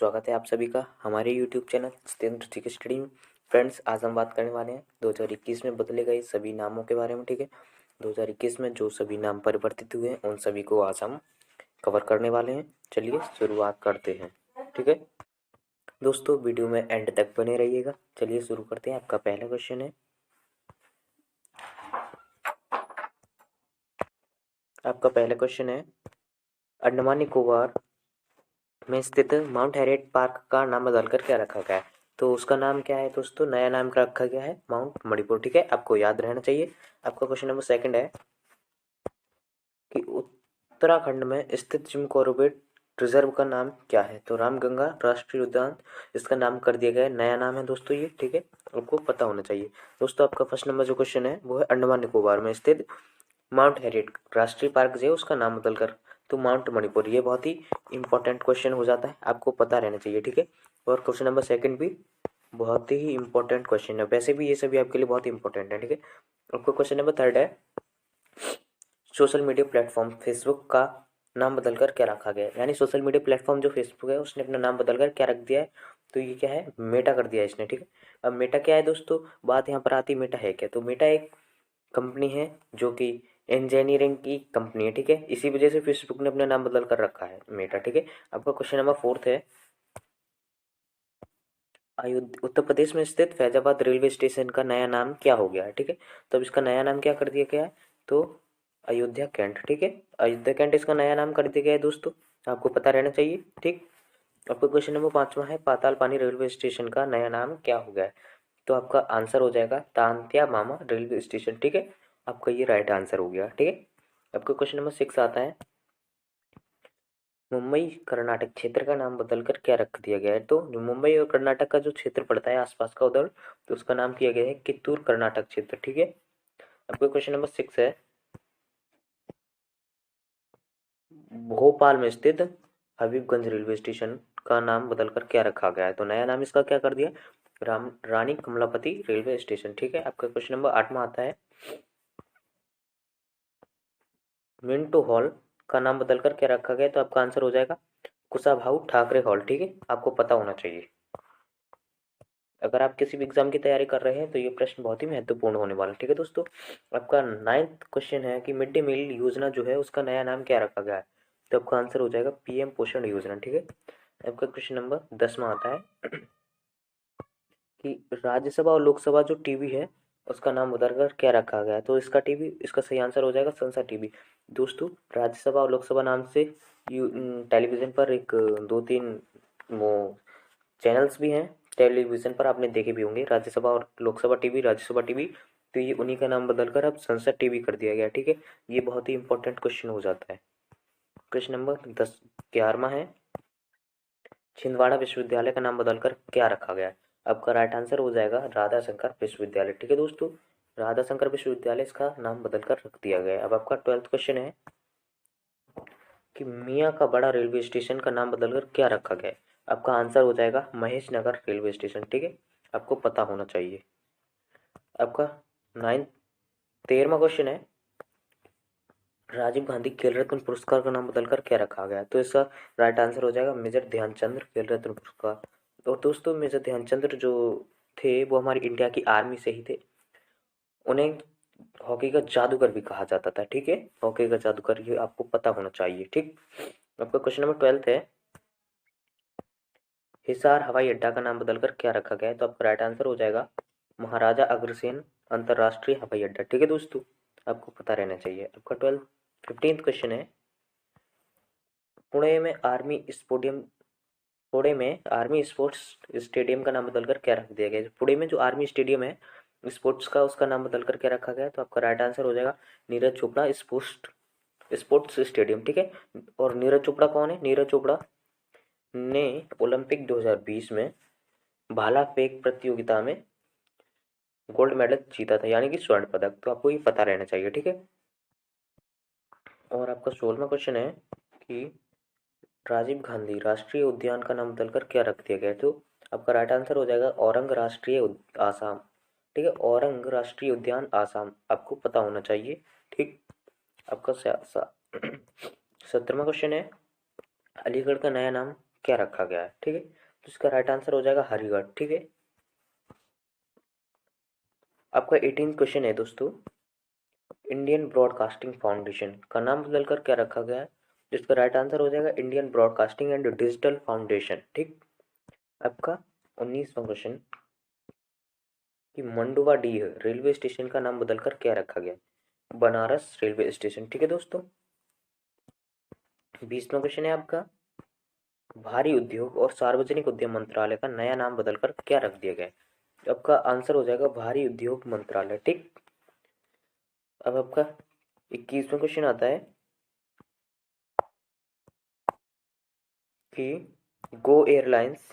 स्वागत है आप सभी का हमारे YouTube चैनल सत्येंद्र जी की स्टडी में। फ्रेंड्स, आज हम बात करने वाले हैं 2021 में बदले गए सभी नामों के बारे में। ठीक है, 2021 में जो सभी नाम परिवर्तित हुए हैं उन सभी को आज हम कवर करने वाले हैं। चलिए शुरुआत करते हैं। ठीक है दोस्तों, वीडियो में एंड तक बने रहिएगा। चलिए शुरू करते हैं। आपका पहला क्वेश्चन है, अंडमान निकोबार में स्थित माउंट हैरियट पार्क का नाम बदलकर क्या रखा गया है? तो उसका नाम क्या है दोस्तों? नया नाम रखा गया है माउंट मणिपुर। ठीक है, आपको याद रहना चाहिए। आपका क्वेश्चन नंबर सेकंड है कि उत्तराखंड में स्थित जिम कॉर्बेट रिजर्व का नाम क्या है? तो रामगंगा राष्ट्रीय उद्यान इसका नाम कर दिया गया है। नया नाम है दोस्तों ये। ठीक है, आपको पता होना चाहिए। दोस्तों, आपका फर्स्ट नंबर जो क्वेश्चन है वो है अंडमान निकोबार में स्थित माउंट हैरियट राष्ट्रीय पार्क जो है उसका नाम बदलकर तो माउंट मणिपुर। ये बहुत ही इंपॉर्टेंट क्वेश्चन हो जाता है, आपको पता रहना चाहिए। ठीक है, और क्वेश्चन नंबर सेकंड भी बहुत ही इंपॉर्टेंट क्वेश्चन है। वैसे भी ये सभी आपके लिए बहुत इंपॉर्टेंट है। ठीक है, आपको क्वेश्चन नंबर थर्ड है, सोशल मीडिया प्लेटफॉर्म फेसबुक का नाम बदलकर क्या रखा गया है? यानी सोशल मीडिया प्लेटफॉर्म जो फेसबुक है उसने अपना नाम बदलकर क्या रख दिया है? तो ये क्या है? मेटा कर दिया है इसने। ठीक है, अब मेटा क्या है दोस्तों? बात यहाँ पर आती है मेटा है क्या? तो मेटा एक कंपनी है जो कि इंजीनियरिंग की कंपनी है। ठीक है, इसी वजह से फेसबुक ने अपना नाम बदल कर रखा है मेटा। ठीक है, आपका क्वेश्चन नंबर फोर्थ है, उत्तर प्रदेश में स्थित फैजाबाद रेलवे स्टेशन का नया नाम क्या हो गया है? ठीक है, तो अब इसका नया नाम क्या कर दिया गया है? तो अयोध्या कैंट। ठीक है, अयोध्या कैंट इसका नया नाम कर दिया गया है दोस्तों, आपको पता रहना चाहिए। ठीक, आपका क्वेश्चन नंबर पांचवा है, पाताल पानी रेलवे स्टेशन का नया नाम क्या हो गया है? तो आपका आंसर हो जाएगा तांत्या मामा रेलवे स्टेशन। ठीक है, आपका ये राइट आंसर हो गया। ठीक है, आपका क्वेश्चन नंबर सिक्स आता है, मुंबई कर्नाटक क्षेत्र का नाम बदलकर क्या रख दिया गया है? तो जो मुंबई और कर्नाटक का जो क्षेत्र पड़ता है आसपास का उधर, तो उसका नाम किया गया है कित्तूर कर्नाटक क्षेत्र। ठीक है, आपका क्वेश्चन नंबर सिक्स है, भोपाल में स्थित हबीबगंज रेलवे स्टेशन का नाम बदलकर क्या रखा गया है? तो नया नाम इसका क्या कर दिया? रानी कमलापति रेलवे स्टेशन। ठीक है, आपका क्वेश्चन नंबर आठवां आता है, मिंटो हॉल का नाम बदलकर क्या रखा गया? तो आपका आंसर हो जाएगा कुशाभाऊ ठाकरे हॉल। ठीक है, आपको पता होना चाहिए। अगर आप किसी भी एग्जाम की तैयारी कर रहे हैं तो ये प्रश्न बहुत ही महत्वपूर्ण होने वाला है। ठीक है दोस्तों, आपका नाइन्थ क्वेश्चन है कि मिड डे मील योजना जो है उसका नया नाम क्या रखा गया है? तो आपका आंसर हो जाएगा पीएम पोषण योजना। ठीक है, आपका क्वेश्चन नंबर 10वां आता है कि राज्यसभा और लोकसभा जो टीवी है उसका नाम बदलकर क्या रखा गया है? तो इसका सही आंसर हो जाएगा संसद टीवी। दोस्तों, राज्यसभा और लोकसभा नाम से टेलीविजन पर एक दो तीन वो चैनल्स भी हैं टेलीविजन पर, आपने देखे भी होंगे, राज्यसभा और लोकसभा टीवी, राज्यसभा टीवी। तो ये उन्हीं का नाम बदलकर अब संसद टीवी कर दिया गया। ठीक है, ये बहुत ही इंपॉर्टेंट क्वेश्चन हो जाता है। क्वेश्चन नंबर 11वां है, छिंदवाड़ा विश्वविद्यालय का नाम बदलकर क्या रखा गया है? आपका राइट आंसर हो जाएगा राधा शंकर विश्वविद्यालय। ठीक है दोस्तों, राधा शंकर विश्वविद्यालय इसका नाम बदलकर रख दिया गया है। अब आपका 12th क्वेश्चन है कि मियाँ का बड़ा रेलवे स्टेशन का नाम बदलकर क्या रखा गया है? आपका आंसर हो जाएगा महेश नगर रेलवे स्टेशन। ठीक है, आपको पता होना चाहिए। आपका 13वां क्वेश्चन है, राजीव गांधी खेल रत्न पुरस्कार का नाम बदलकर क्या रखा गया है? तो इसका राइट आंसर हो जाएगा मेजर ध्यानचंद्र खेल रत्न पुरस्कार। और दोस्तों, मेजर ध्यानचंद्र जो थे वो हमारी इंडिया की आर्मी से ही थे। उन्हें हॉकी का जादूगर भी कहा जाता था। ठीक है, हॉकी का जादूगर, ये आपको पता होना चाहिए। ठीक, आपका क्वेश्चन नंबर 12 है, हिसार हवाई अड्डा का नाम बदलकर क्या रखा गया है? तो आपका राइट आंसर हो जाएगा महाराजा अग्रसेन अंतरराष्ट्रीय हवाई अड्डा। ठीक है दोस्तों, आपको पता रहना चाहिए। आपका 15th क्वेश्चन है, पुणे में आर्मी स्पोर्ट्स स्टेडियम का नाम बदलकर क्या रख दिया गया है? पुणे में जो आर्मी स्टेडियम है स्पोर्ट्स का, उसका नाम बदलकर क्या रखा गया है? तो आपका राइट आंसर हो जाएगा नीरज चोपड़ा स्पोर्ट्स स्टेडियम। ठीक है, और नीरज चोपड़ा कौन है? नीरज चोपड़ा ने ओलंपिक 2020 में भाला फेंक प्रतियोगिता में गोल्ड मेडल जीता था, यानी कि स्वर्ण पदक। तो आपको ये पता रहना चाहिए। ठीक है, और आपका 16वां क्वेश्चन है कि राजीव गांधी राष्ट्रीय उद्यान का नाम बदलकर क्या रख दिया गया है? तो आपका राइट आंसर हो जाएगा औरंग आसाम। ठीक है, औरंग राष्ट्रीय उद्यान आसाम, आपको पता होना चाहिए। ठीक, आपका 17वां क्वेश्चन है, अलीगढ़ का नया नाम क्या रखा गया है, ठीक है। तो इसका राइट आंसर हो जाएगा हरिगढ़, ठीक है। आपका 18 क्वेश्चन है दोस्तों, इंडियन ब्रॉडकास्टिंग फाउंडेशन का नाम बदलकर क्या रखा गया है, जिसका राइट आंसर हो जाएगा Indian broadcasting and digital foundation, ठीक। आपका 19वां क्वेश्चन कि मंडुवाडीह रेलवे स्टेशन का नाम बदलकर क्या रखा गया, बनारस रेलवे स्टेशन, ठीक है दोस्तों। 20वां क्वेश्चन है आपका, भारी उद्योग और सार्वजनिक उद्यम मंत्रालय का नया नाम बदलकर क्या रख दिया गया है। आपका आंसर हो जाएगा भारी उद्योग मंत्रालय, ठीक। अब आपका 21वां क्वेश्चन आता है कि गो एयरलाइंस,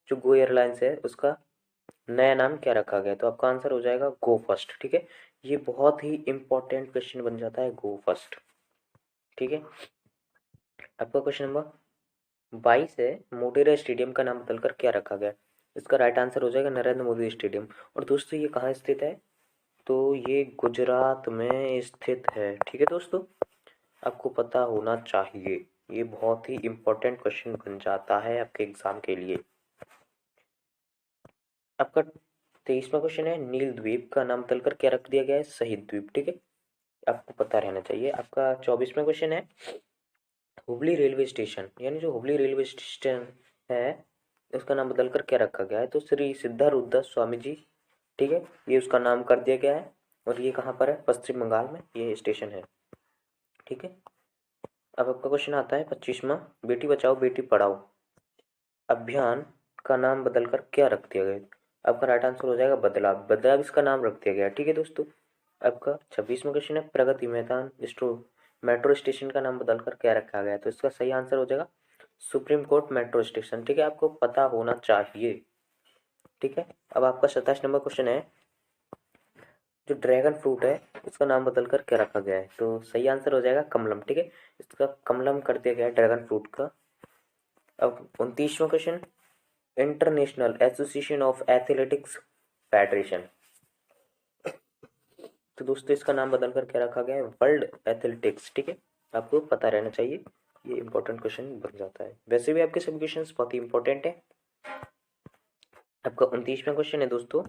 जो गो एयरलाइंस है उसका नया नाम क्या रखा गया है। तो आपका आंसर हो जाएगा गो फर्स्ट, ठीक है। ये बहुत ही इंपॉर्टेंट क्वेश्चन बन जाता है गो फर्स्ट, ठीक है। आपका क्वेश्चन नंबर 22 है, मोटेरा स्टेडियम का नाम बदलकर क्या रखा गया। इसका राइट आंसर हो जाएगा नरेंद्र मोदी स्टेडियम। और दोस्तों ये कहाँ स्थित है, तो ये गुजरात में स्थित है, ठीक है दोस्तों। आपको पता होना चाहिए, ये बहुत ही इंपॉर्टेंट क्वेश्चन बन जाता है आपके एग्जाम के लिए। आपका 23वां क्वेश्चन है, नील द्वीप का नाम बदलकर क्या रख दिया गया है, शहीद द्वीप, ठीक है। आपको पता रहना चाहिए। आपका 24वां क्वेश्चन है, हुबली रेलवे स्टेशन, यानी जो हुबली रेलवे स्टेशन है उसका नाम बदलकर क्या रखा गया है, तो श्री सिद्धारूढ़ स्वामी जी, ठीक है, ये उसका नाम कर दिया गया है। और ये कहाँ पर है, पश्चिम बंगाल में ये स्टेशन है, ठीक है। अब आपका क्वेश्चन आता है 25वां, बेटी बचाओ बेटी पढ़ाओ अभियान का नाम बदलकर क्या रख दिया गया। आपका राइट आंसर हो जाएगा बदलाव, बदलाव इसका नाम रख दिया गया, ठीक है दोस्तों। आपका 26वां क्वेश्चन है, प्रगति मैदान मेट्रो स्टेशन का नाम बदलकर क्या रखा गया है। तो इसका सही आंसर हो जाएगा सुप्रीम कोर्ट मेट्रो स्टेशन, ठीक है। आपको पता होना चाहिए, ठीक है। अब आपका 27 नंबर क्वेश्चन है, जो ड्रैगन फ्रूट है उसका नाम बदलकर क्या रखा गया है। तो सही आंसर हो जाएगा कमलम, ठीक है। इसका कमलम कर दिया गया है ड्रैगन फ्रूट का। अब 29वां question, International Association of Athletics Federation, तो दोस्तों इसका नाम बदलकर क्या रखा गया है, वर्ल्ड एथलेटिक्स, ठीक है। आपको पता रहना चाहिए, ये इंपॉर्टेंट क्वेश्चन बन जाता है। वैसे भी आपके सभी क्वेश्चन बहुत ही इंपॉर्टेंट है। आपका 29वां क्वेश्चन है दोस्तों,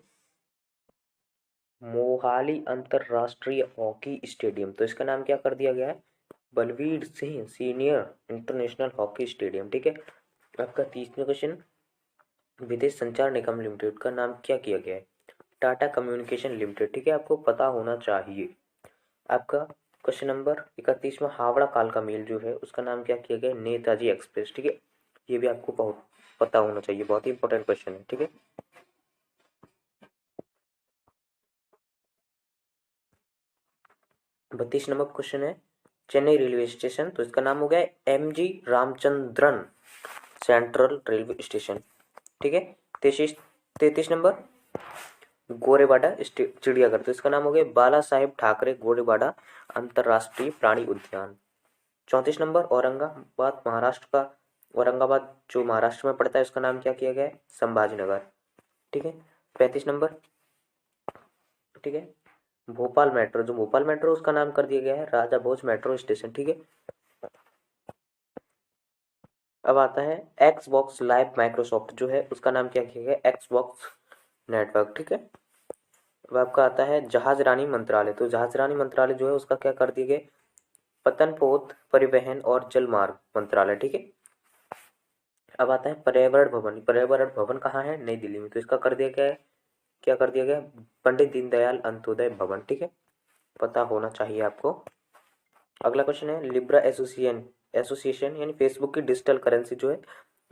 मोहाली अंतरराष्ट्रीय हॉकी स्टेडियम, तो इसका नाम क्या कर दिया गया है, Balbir Singh senior international hockey stadium, ठीक है। आपका 30वां क्वेश्चन, विदेश संचार निगम लिमिटेड का नाम क्या किया गया है, टाटा कम्युनिकेशन लिमिटेड, ठीक है। आपको पता होना चाहिए। आपका क्वेश्चन नंबर 31वां, हावड़ा कालका मेल जो है उसका नाम क्या किया गया है, नेताजी एक्सप्रेस, ठीक है। ये भी आपको बहुत पता होना चाहिए, बहुत ही इंपॉर्टेंट क्वेश्चन है, ठीक है। बत्तीस नंबर क्वेश्चन है, चेन्नई रेलवे स्टेशन, तो इसका नाम हो गया MG Ramachandran central railway station, ठीक है। 33 नंबर, गोरेवाड़ा चिड़ियाघर, तो इसका नाम हो गया बाला साहेब ठाकरे गोरेवाड़ा अंतरराष्ट्रीय प्राणी उद्यान। 34 नंबर, औरंगाबाद महाराष्ट्र का, औरंगाबाद जो महाराष्ट्र में पड़ता है उसका नाम क्या किया गया है, संभाजीनगर, ठीक है। 35 नंबर, ठीक है, भोपाल मेट्रो, जो भोपाल मेट्रो उसका नाम कर दिया गया है राजा भोज मेट्रो स्टेशन, ठीक है। अब आता है एक्सबॉक्स लाइव माइक्रोसॉफ्ट जो है उसका नाम क्या किया गया, एक्सबॉक्स नेटवर्क, ठीक है। अब आपका आता है जहाज रानी मंत्रालय, तो जहाज रानी मंत्रालय जो है उसका क्या कर दिया गया, पतन पोत परिवहन और जल मार्ग मंत्रालय, ठीक है। अब आता है पर्यावरण भवन, पर्यावरण भवन कहाँ है, नई दिल्ली में, तो इसका कर दिया गया है, क्या कर दिया गया, पंडित दीनदयाल अंत्योदय भवन, ठीक है। पता होना चाहिए आपको। अगला क्वेश्चन है, लिब्रा एसोसिएशन यानी फेसबुक की डिजिटल करेंसी जो है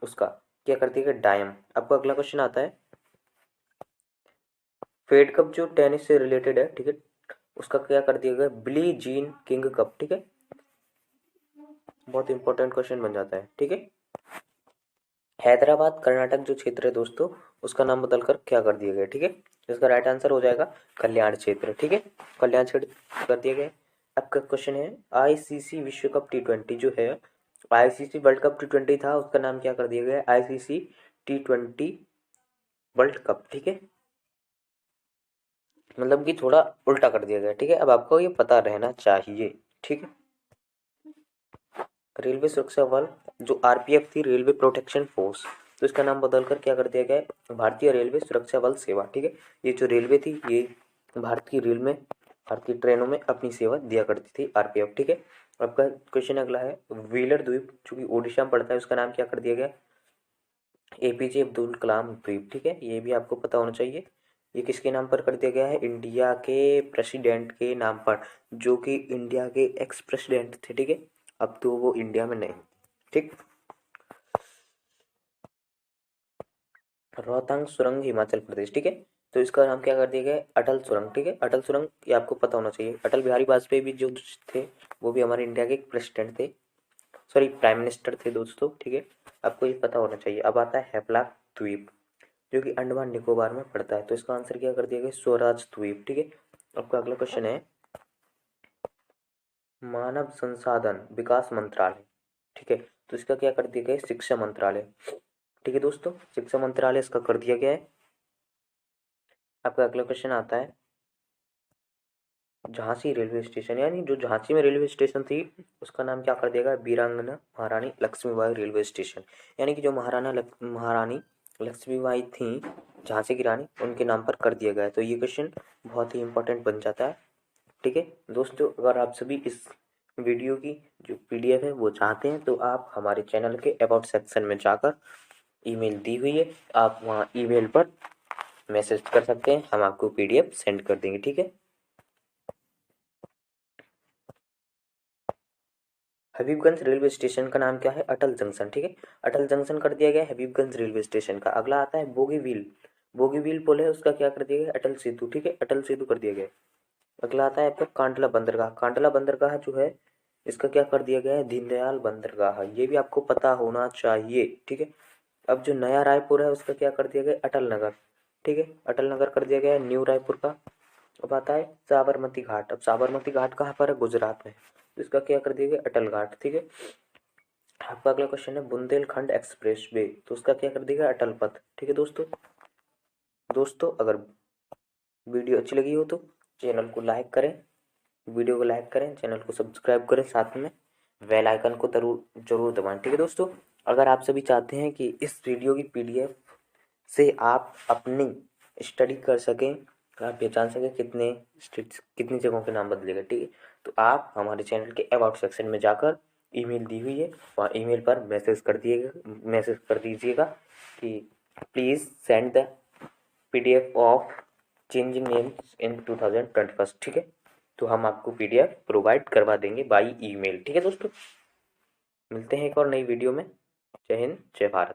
उसका क्या कर दिया गया, डायम। आपको अगला क्वेश्चन आता है, फेड कप जो टेनिस से रिलेटेड है, ठीक है, उसका क्या कर दिया गया, बिली जीन किंग कप, ठीक है। बहुत इंपॉर्टेंट क्वेश्चन बन जाता है, ठीक है। हैदराबाद कर्नाटक जो क्षेत्र है दोस्तों उसका नाम बदलकर क्या कर दिया गया, ठीक है। इसका राइट आंसर हो जाएगा कल्याण क्षेत्र, ठीक है, कल्याण क्षेत्र कर दिया गया। आपका क्वेश्चन है, ICC विश्व कप T20 जो है, ICC वर्ल्ड कप T20 था उसका नाम क्या कर दिया गया, ICC T20 वर्ल्ड कप, ठीक है। मतलब कि थोड़ा उल्टा कर दिया गया, ठीक है। अब आपको ये पता रहना चाहिए, ठीक है। रेलवे सुरक्षा बल, जो आरपीएफ थी, रेलवे प्रोटेक्शन फोर्स, तो इसका नाम बदलकर क्या कर दिया गया है, भारतीय रेलवे सुरक्षा बल सेवा। ठीक है, ये जो रेलवे थी ये भारतीय रेल में, भारतीय ट्रेनों में अपनी सेवा दिया करती थी आरपीएफ। ठीक है, आपका क्वेश्चन अगला है, व्हीलर द्वीप जो कि उड़ीसा में पड़ता है उसका नाम क्या कर दिया गया, एपीजे अब्दुल कलाम द्वीप। ठीक है, ये भी आपको पता होना चाहिए। ये किसके नाम पर कर दिया गया है, इंडिया के प्रेसिडेंट के नाम पर, जो कि इंडिया के एक्स प्रेसिडेंट थे। ठीक है, अब तो वो इंडिया में नहीं। ठीक, रोहतांग सुरंग हिमाचल प्रदेश। ठीक है, तो इसका नाम क्या कर दिया गया है, अटल सुरंग। ठीक है, अटल सुरंग ये आपको पता होना चाहिए। अटल बिहारी वाजपेयी भी जो थे वो भी हमारे इंडिया के एक प्रेसिडेंट थे, सॉरी प्राइम मिनिस्टर थे दोस्तों। ठीक है, आपको ये पता होना चाहिए। अब आता है हैवलॉक द्वीप, जो कि अंडमान निकोबार में पड़ता है, तो इसका आंसर क्या कर दिया गया, स्वराज द्वीप। ठीक है, आपका अगला क्वेश्चन है, मानव संसाधन विकास मंत्रालय। ठीक है, तो इसका क्या कर दिया गया है, शिक्षा मंत्रालय। ठीक है दोस्तों, शिक्षा मंत्रालय इसका कर दिया गया है। आपका अगला क्वेश्चन आता है, झांसी रेलवे स्टेशन, यानी जो झांसी में रेलवे स्टेशन थी उसका नाम क्या कर दिया गया, वीरांगना महारानी लक्ष्मीबाई रेलवे स्टेशन, यानी कि जो महारानी लक्ष्मीबाई थी झांसी की रानी, उनके नाम पर कर दिया गया है। तो ये क्वेश्चन बहुत ही इंपॉर्टेंट बन जाता है। ठीक है दोस्तों, अगर आप सभी इस वीडियो की जो पीडीएफ है वो चाहते हैं तो आप हमारे चैनल के अबाउट सेक्शन में जाकर, ईमेल दी हुई है, आप वहाँ ईमेल पर मैसेज कर सकते हैं, हम आपको पीडीएफ सेंड कर देंगे। ठीक है, हबीबगंज रेलवे स्टेशन का नाम क्या है, अटल जंक्शन। ठीक है, अटल जंक्शन कर दिया गया है हबीबगंज रेलवे स्टेशन का। अगला आता है बोगीबील, बोगीबील पुल है उसका क्या कर दिया गया, अटल सेतु। ठीक है, अटल सेतु कर दिया गया है। अगला आता है आपका कांडला बंदरगाह, कांडला बंदरगाह जो है इसका क्या कर दिया गया है, दीनदयाल बंदरगाह, ये भी आपको पता होना चाहिए। ठीक है, अब जो नया रायपुर है उसका क्या कर दिया गया, अटल नगर। ठीक है, अटल नगर कर दिया गया है न्यू रायपुर का। अब आता है साबरमती घाट, अब साबरमती घाट कहाँ पर है, गुजरात में, तो इसका क्या कर दिया गया, अटल घाट। ठीक है, आपका अगला क्वेश्चन है बुंदेलखंड एक्सप्रेस वे, तो उसका क्या कर दिया गया, अटल पथ। ठीक है दोस्तों, अगर वीडियो अच्छी लगी हो तो चैनल को लाइक करें, वीडियो को लाइक करें, चैनल को सब्सक्राइब करें, साथ में बेल आइकन को जरूर जरूर दबाएं। ठीक है दोस्तों, अगर आप सभी चाहते हैं कि इस वीडियो की पीडीएफ से आप अपनी स्टडी कर सकें, आप पहचान सकें कितनी जगहों के नाम बदले गए। ठीक है, तो आप हमारे चैनल के अबाउट सेक्शन में जाकर, ईमेल दी हुई है, वहाँ ईमेल पर मैसेज कर दीजिएगा कि please send the PDF of changing names in 2021। ठीक है, तो हम आपको पीडीएफ प्रोवाइड करवा देंगे बाय ईमेल। ठीक है दोस्तों, मिलते हैं एक और नई वीडियो में। जय हिंद, जय भारत।